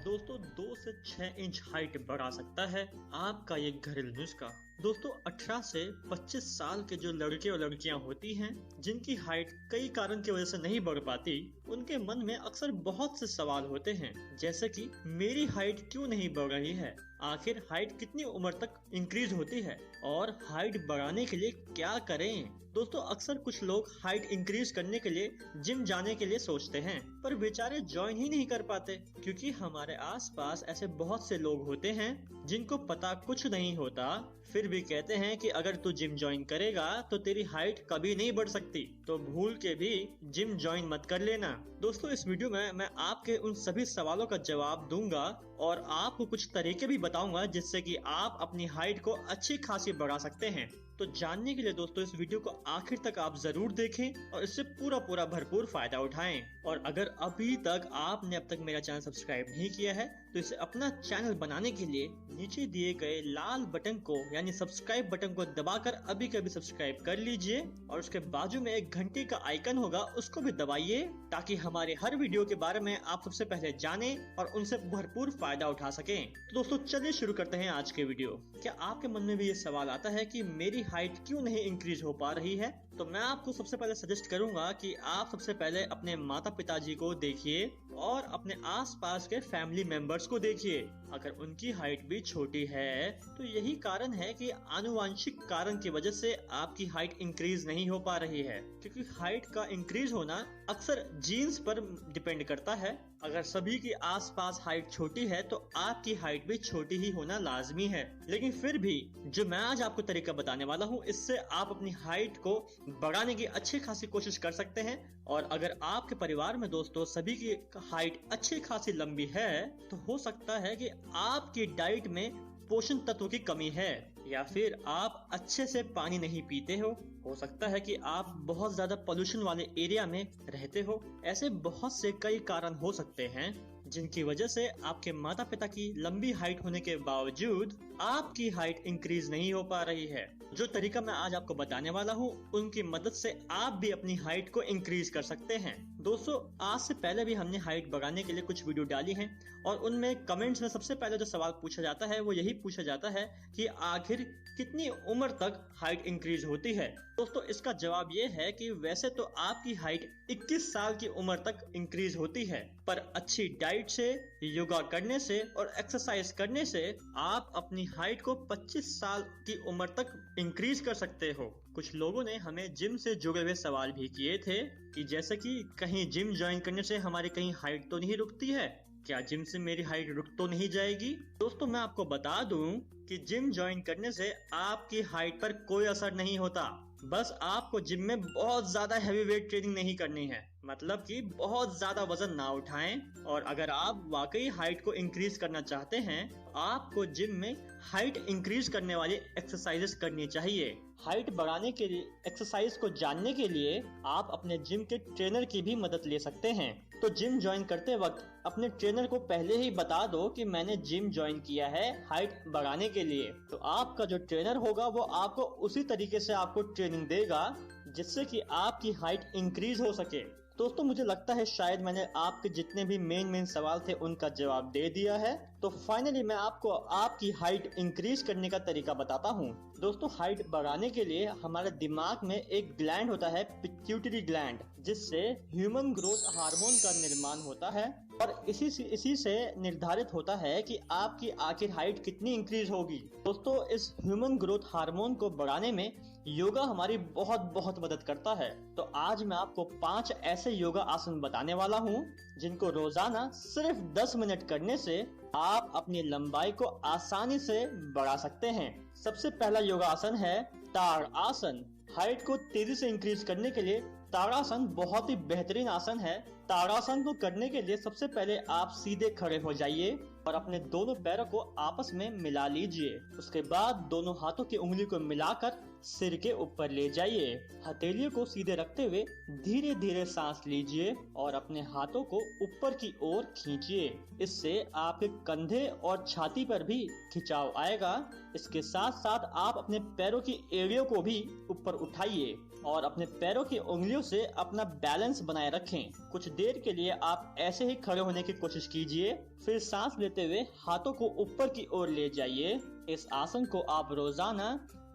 दोस्तों 2 से 6 inch height बढ़ा सकता है आपका ये घरेलू नुस्खा। दोस्तों 18 से 25 साल के जो लड़के और लड़कियां होती हैं जिनकी हाइट कई कारण की वजह से नहीं बढ़ पाती, उनके मन में अक्सर बहुत से सवाल होते हैं, जैसे कि मेरी हाइट क्यों नहीं बढ़ रही है, आखिर हाइट कितनी उम्र तक इंक्रीज होती है और हाइट बढ़ाने के लिए क्या करें। दोस्तों अक्सर कुछ लोग हाइट इंक्रीज करने के लिए जिम जाने के लिए सोचते हैं, पर बेचारे ज्वाइन ही नहीं कर पाते, क्योंकि हमारे आसपास ऐसे बहुत से लोग होते हैं जिनको पता कुछ नहीं होता, फिर भी कहते हैं कि अगर तू जिम ज्वाइन करेगा तो तेरी हाइट कभी नहीं बढ़ सकती, तो भूल के भी जिम ज्वाइन मत कर लेना। दोस्तों इस वीडियो में मैं आपके उन सभी सवालों का जवाब दूंगा और आपको कुछ तरीके भी बताऊंगा जिससे कि आप अपनी हाइट को अच्छी खासी बढ़ा सकते हैं। तो जानने के लिए दोस्तों इस वीडियो को आखिर तक आप जरूर देखें और इससे पूरा भरपूर फायदा उठाएं। और अगर अभी तक आपने अब तक मेरा चैनल सब्सक्राइब नहीं किया है तो इसे अपना चैनल बनाने के लिए नीचे दिए गए लाल बटन को यानी सब्सक्राइब बटन को दबाकर अभी के अभी सब्सक्राइब कर लीजिए और उसके बाजू में एक घंटे का आइकन होगा, उसको भी दबाइए, ताकि हमारे हर वीडियो के बारे में आप सबसे पहले जाने और उनसे भरपूर फायदा उठा सकें। तो दोस्तों चलिए शुरू करते हैं आज के वीडियो। क्या आपके मन में भी ये सवाल आता है कि मेरी हाइट क्यों नहीं इंक्रीज हो पा रही है? तो मैं आपको सबसे पहले सजेस्ट करूंगा कि आप सबसे पहले अपने माता पिताजी को देखिए और अपने आसपास के फैमिली मेंबर्स को देखिए। अगर उनकी हाइट भी छोटी है तो यही कारण है कि आनुवांशिक कारण की वजह से आपकी हाइट इंक्रीज नहीं हो पा रही है, क्योंकि हाइट का इंक्रीज होना अक्सर जीन्स पर डिपेंड करता है। अगर सभी की आसपास हाइट छोटी है तो आपकी हाइट भी छोटी ही होना लाजमी है, लेकिन फिर भी जो मैं आज आपको तरीका बताने वाला हूँ, इससे आप अपनी हाइट को बढ़ाने की अच्छी खासी कोशिश कर सकते हैं। और अगर आपके परिवार में दोस्तों सभी की हाइट अच्छी खासी लंबी है तो हो सकता है कि आपकी डाइट में पोषण तत्व की कमी है, या फिर आप अच्छे से पानी नहीं पीते हो सकता है कि आप बहुत ज्यादा पोल्यूशन वाले एरिया में रहते हो। ऐसे बहुत से कई कारण हो सकते हैं जिनकी वजह से आपके माता पिता की लंबी हाइट होने के बावजूद आपकी हाइट इंक्रीज नहीं हो पा रही है। जो तरीका मैं आज आपको बताने वाला हूँ उनकी मदद से आप भी अपनी हाइट को इंक्रीज कर सकते हैं। दोस्तों आज से पहले भी हमने हाइट बढ़ाने के लिए कुछ वीडियो डाली हैं और उनमें कमेंट्स में सबसे पहले जो सवाल पूछा जाता है वो यही पूछा जाता है कि आखिर कितनी उम्र तक हाइट इंक्रीज होती है। दोस्तों इसका जवाब ये है कि वैसे तो आपकी हाइट 21 साल की उम्र तक इंक्रीज होती है, पर अच्छी डाइट से, योगा करने से और एक्सरसाइज करने से आप अपनी हाइट को 25 साल की उम्र तक इंक्रीज कर सकते हो। कुछ लोगों ने हमें जिम से जुड़े हुए सवाल भी किए थे कि जैसे कि कहीं जिम ज्वाइन करने से हमारी कहीं हाइट तो नहीं रुकती है, क्या जिम से मेरी हाइट रुक तो नहीं जाएगी? दोस्तों मैं आपको बता दूं कि जिम ज्वाइन करने से आपकी हाइट पर कोई असर नहीं होता। बस आपको जिम में बहुत ज्यादा हैवी वेट ट्रेनिंग नहीं करनी है, मतलब कि बहुत ज्यादा वजन ना उठाएं। और अगर आप वाकई हाइट को इंक्रीज करना चाहते हैं आपको जिम में हाइट इंक्रीज करने वाली एक्सरसाइजेस करनी चाहिए। हाइट बढ़ाने के लिए एक्सरसाइज को जानने के लिए आप अपने जिम के ट्रेनर की भी मदद ले सकते हैं। तो जिम ज्वाइन करते वक्त अपने ट्रेनर को पहले ही बता दो कि मैंने जिम ज्वाइन किया है हाइट बढ़ाने के लिए, तो आपका जो ट्रेनर होगा वो आपको उसी तरीके से आपको ट्रेनिंग देगा जिससे कि आपकी हाइट इंक्रीज हो सके। दोस्तों मुझे लगता है शायद मैंने आपके जितने भी मेन सवाल थे उनका जवाब दे दिया है। तो फाइनली मैं आपको आपकी हाइट इंक्रीज करने का तरीका बताता हूँ। दोस्तों हाइट बढ़ाने के लिए हमारे दिमाग में एक ग्लैंड होता है, पिट्यूटरी ग्लैंड, जिससे ह्यूमन ग्रोथ हार्मोन का निर्माण होता है और इसी से निर्धारित होता है कि आपकी आखिर हाइट कितनी इंक्रीज होगी। दोस्तों इस ह्यूमन ग्रोथ हार्मोन को बढ़ाने में योगा हमारी बहुत मदद करता है। तो आज मैं आपको 5 ऐसे योगा आसन बताने वाला हूँ जिनको रोजाना सिर्फ 10 मिनट करने से आप अपनी लंबाई को आसानी से बढ़ा सकते हैं। सबसे पहला योगा आसन है ताड़ आसन। हाइट को तेजी से इंक्रीज करने के लिए ताड़ासन बहुत ही बेहतरीन आसन है। ताड़ासन को करने के लिए सबसे पहले आप सीधे खड़े हो जाइए और अपने दोनों पैरों को आपस में मिला लीजिए। उसके बाद दोनों हाथों की उंगली को मिलाकर सिर के ऊपर ले जाइए। हथेलियों को सीधे रखते हुए धीरे धीरे सांस लीजिए और अपने हाथों को ऊपर की ओर खींचिए। इससे आपके कंधे और छाती पर भी खिंचाव आएगा। इसके साथ साथ आप अपने पैरों की एड़ियों को भी ऊपर उठाइए और अपने पैरों की उंगलियों से अपना बैलेंस बनाए रखें। कुछ देर के लिए आप ऐसे ही खड़े होने की कोशिश कीजिए। फिर सांस लेते हुए हाथों को ऊपर की ओर ले जाइए। इस आसन को आप रोजाना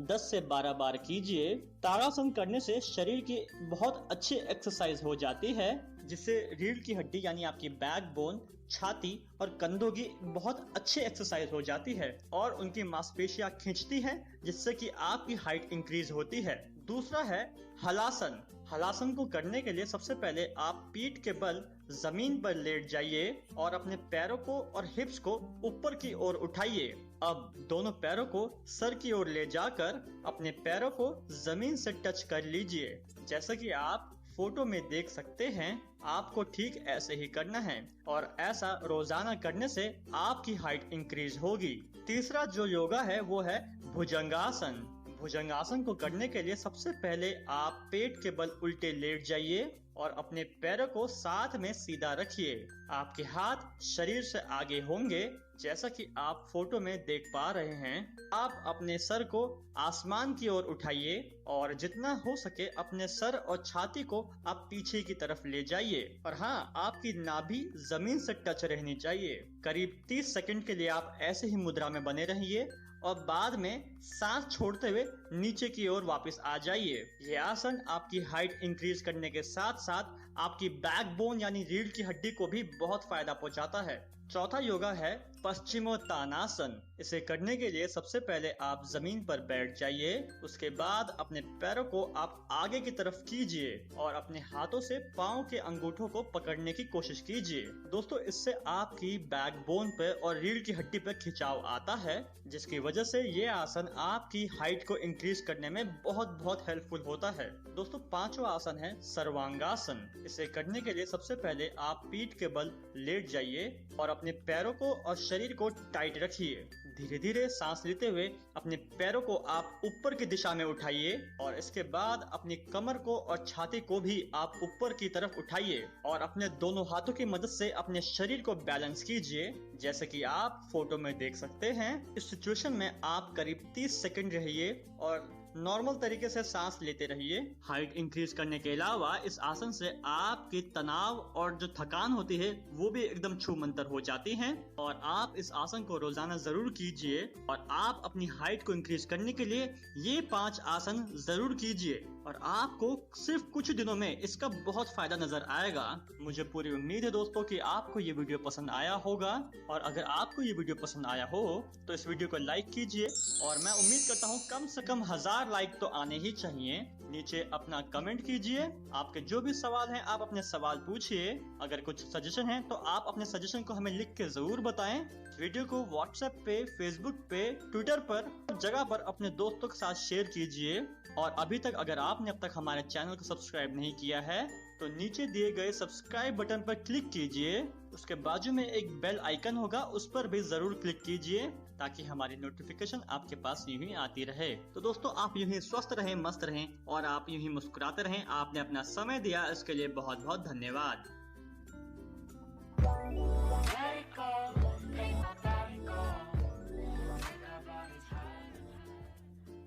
10 से 12 बार कीजिए। ताड़ासन करने से शरीर की बहुत अच्छी एक्सरसाइज हो जाती है, जिससे रीढ़ की हड्डी यानी आपकी बैकबोन, छाती और कंधों की बहुत अच्छी एक्सरसाइज हो जाती है और उनकी मांसपेशियां खींचती हैं, जिससे कि आपकी हाइट इंक्रीज होती है। दूसरा है हलासन। हलासन को करने के लिए सबसे पहले आप पीठ के बल जमीन पर लेट जाइए और अपने पैरों को और हिप्स को ऊपर की ओर उठाइए। अब दोनों पैरों को सर की ओर ले जाकर अपने पैरों को जमीन से टच कर लीजिए। जैसा कि आप फोटो में देख सकते हैं, आपको ठीक ऐसे ही करना है और ऐसा रोजाना करने से आपकी हाइट इंक्रीज होगी। तीसरा जो योगा है वो है भुजंगासन। भुजंगासन को करने के लिए सबसे पहले आप पेट के बल उल्टे लेट जाइए और अपने पैरों को साथ में सीधा रखिए। आपके हाथ शरीर से आगे होंगे, जैसा कि आप फोटो में देख पा रहे हैं। आप अपने सर को आसमान की ओर उठाइए और जितना हो सके अपने सर और छाती को आप पीछे की तरफ ले जाइए। और हाँ, आपकी नाभि जमीन से टच रहनी चाहिए। करीब 30 सेकंड के लिए आप ऐसे ही मुद्रा में बने रहिए और बाद में सांस छोड़ते हुए नीचे की ओर वापस आ जाइए। ये आसन आपकी हाइट इंक्रीज करने के साथ साथ आपकी बैकबोन यानी रीढ़ की हड्डी को भी बहुत फायदा पहुंचाता है। चौथा योगा है पश्चिमोत्तानासन। इसे करने के लिए सबसे पहले आप जमीन पर बैठ जाइए। उसके बाद अपने पैरों को आप आगे की तरफ कीजिए और अपने हाथों से पाँव के अंगूठों को पकड़ने की कोशिश कीजिए। दोस्तों, इससे आपकी बैकबोन पे और रीढ़ की हड्डी पे खिंचाव आता है, जिसकी वजह से ये आसन आपकी हाइट को इंक्रीज करने में बहुत हेल्पफुल होता है। दोस्तों, पांचवा आसन है सर्वांगासन। इसे करने के लिए सबसे पहले आप पीठ के बल लेट जाइए और अपने पैरों को और शरीर को टाइट रखिए। धीरे धीरे सांस लेते हुए अपने पैरों को आप ऊपर की दिशा में उठाइए और इसके बाद अपनी कमर को और छाती को भी आप ऊपर की तरफ उठाइए और अपने दोनों हाथों की मदद से अपने शरीर को बैलेंस कीजिए, जैसे कि आप फोटो में देख सकते हैं। इस सिचुएशन में आप करीब 30 सेकंड रहिए और नॉर्मल तरीके से सांस लेते रहिए। हाइट इंक्रीज करने के अलावा इस आसन से आपकी तनाव और जो थकान होती है वो भी एकदम छूमंतर हो जाती है। और आप इस आसन को रोजाना जरूर कीजिए और आप अपनी हाइट को इंक्रीज करने के लिए ये 5 आसन जरूर कीजिए और आपको सिर्फ कुछ दिनों में इसका बहुत फायदा नजर आएगा। मुझे पूरी उम्मीद है दोस्तों कि आपको ये वीडियो पसंद आया होगा और अगर आपको ये वीडियो पसंद आया हो तो इस वीडियो को लाइक कीजिए और मैं उम्मीद करता हूँ कम से कम 1000 लाइक तो आने ही चाहिए। नीचे अपना कमेंट कीजिए। आपके जो भी सवाल हैं आप अपने सवाल पूछिए। अगर कुछ सजेशन है तो आप अपने सजेशन को हमें लिख के जरूर बताएं। वीडियो को व्हाट्सएप पे, फेसबुक पे, ट्विटर पर जगह पर अपने दोस्तों के साथ शेयर कीजिए। और अभी तक अगर आपने अब तक हमारे चैनल को सब्सक्राइब नहीं किया है तो नीचे दिए गए सब्सक्राइब बटन पर क्लिक कीजिए। उसके बाजू में एक बेल आइकन होगा, उस पर भी जरूर क्लिक कीजिए ताकि हमारी नोटिफिकेशन आपके पास यूं ही आती रहे। तो दोस्तों, आप यूं ही स्वस्थ रहें, मस्त रहें और आप यूं ही मुस्कुराते रहें। आपने अपना समय दिया, इसके लिए बहुत बहुत धन्यवाद।